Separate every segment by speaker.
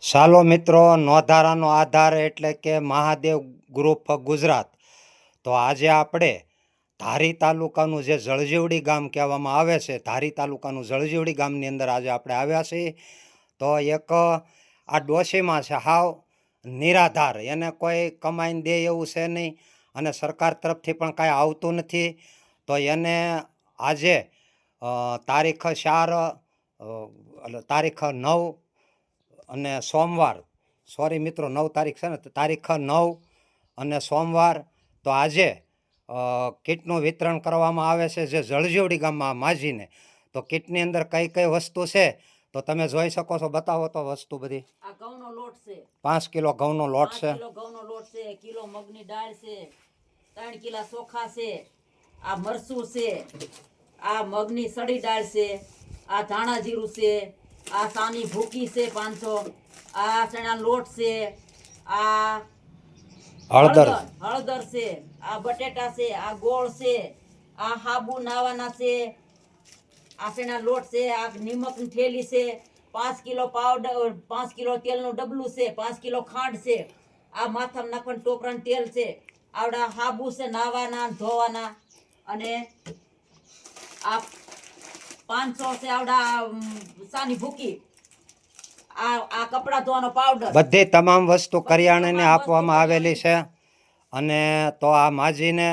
Speaker 1: ચાલો મિત્રો, નોંધારાનો આધાર એટલે કે મહાદેવ ગ્રુપ ગુજરાત. તો આજે આપણે ધારી તાલુકાનું જે જળજીવડી ગામ કહેવામાં આવે છે, ધારી તાલુકાનું જળજીવડી ગામની અંદર આજે આપણે આવ્યા છીએ. તો એક આ ડોશીમાં છે, હાવ નિરાધાર, એને કોઈ કમાઈને દે એવું છે નહીં અને સરકાર તરફથી પણ કાંઈ આવતું નથી. તો એને આજે તારીખ 4 તારીખ 9 અને સોમવાર, સોરી મિત્રો 9 તારીખ છે ને, તારીખ 9 અને સોમવાર. તો આજે કીટનું વિતરણ કરવામાં આવે છે જે જળજીવડી ગામમાં માજીને. તો કીટની અંદર કઈ કઈ વસ્તુ છે તો તમે જોઈ શકો છો. બતાવો તો વસ્તુ બધી.
Speaker 2: આ ઘઉંનો લોટ છે,
Speaker 1: 5 કિલો ઘઉંનો લોટ છે,
Speaker 2: 5 કિલો ઘઉંનો લોટ છે, કિલો મગની દાળ છે, 3 કિલા ચોખા છે, આ મરચું છે, આ મગની સડી દાળ છે, આ ધાણા જીરું છે, આ સાની ભૂકી છે 500, આ ચણા લોટ છે, આ હળદર છે, આ બટેટા છે, આ ગોળ છે, આ હાબુ નાવાના છે, આ ચણા લોટ છે, આ નિમકની થેલી છે, 5 કિલો પાવડર, 5 કિલો તેલનું ડબલું છે, 5 કિલો ખાંડ છે, આ માથામાં નાખવાનું ટોપરાનું તેલ છે, આવડા હાબુ છે નાવાના ધોવાના, અને આ 500 છે આવડા સાની ભૂકી, આ કપડા ધોવાનો પાવડર,
Speaker 1: બધી તમામ વસ્તુ કરિયાણાને આપવામાં આવેલી છે. અને તો આ માજીને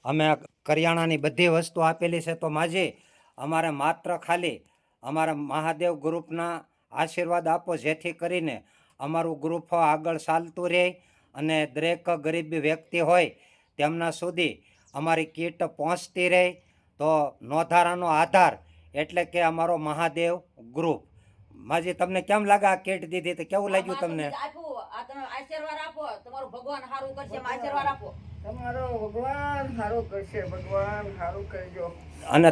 Speaker 1: અમે કરિયાણાની બધી વસ્તુ આપેલી છે. તો માજી, અમારે માત્ર ખાલી અમારા મહાદેવ ગ્રુપના આશીર્વાદ આપો, જેથી કરીને અમારું ગ્રુપ આગળ ચાલતું રહે અને દરેક ગરીબ વ્યક્તિ હોય તેમના સુધી અમારી કીટ પહોંચતી રહે. તો નોંધારાનો આધાર એટલે કે અમારો મહાદેવ ગ્રુપ. માજી, તમને કેમ લાગે આ કીટ દીધી તો કેવું લાગ્યું તમને?
Speaker 2: આશીર્વાદ આપો, તમારું ભગવાન સારું કરશે, આશીર્વાદ આપો.
Speaker 3: તમારો ભગવાન સારું કરશે, ભગવાન સારું કરજો.
Speaker 1: અને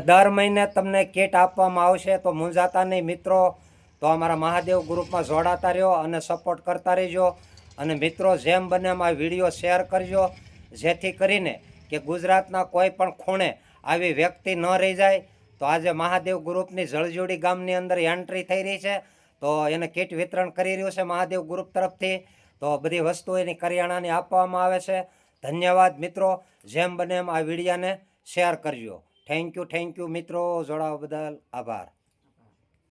Speaker 1: દર મહિને તમને કીટ આપવામાં આવશે. તો મૂંઝાતા નહીં મિત્રો. તો અમારા મહાદેવ ગ્રુપમાં જોડાતા રહ્યો અને સપોર્ટ કરતા રહેજો. અને મિત્રો, જેમ બને એમ આ વિડીયો શેર કરજો, જેથી કરીને કે ગુજરાતના કોઈ પણ ખૂણે આવી વ્યક્તિ ન રહી જાય. તો આજે મહાદેવ ગ્રુપની જળજીવડી ગામની અંદર એન્ટ્રી થઈ રહી છે. તો એને કીટ વિતરણ કરી રહ્યું છે મહાદેવ ગ્રુપ તરફથી. તો બધી વસ્તુ એની કરિયાણાની આપવામાં આવે છે. ધન્યવાદ મિત્રો. જેમ બને એમ આ વિડીયાને શેર કરજો. થેન્ક યુ મિત્રો. જોડાવા બદલ આભાર.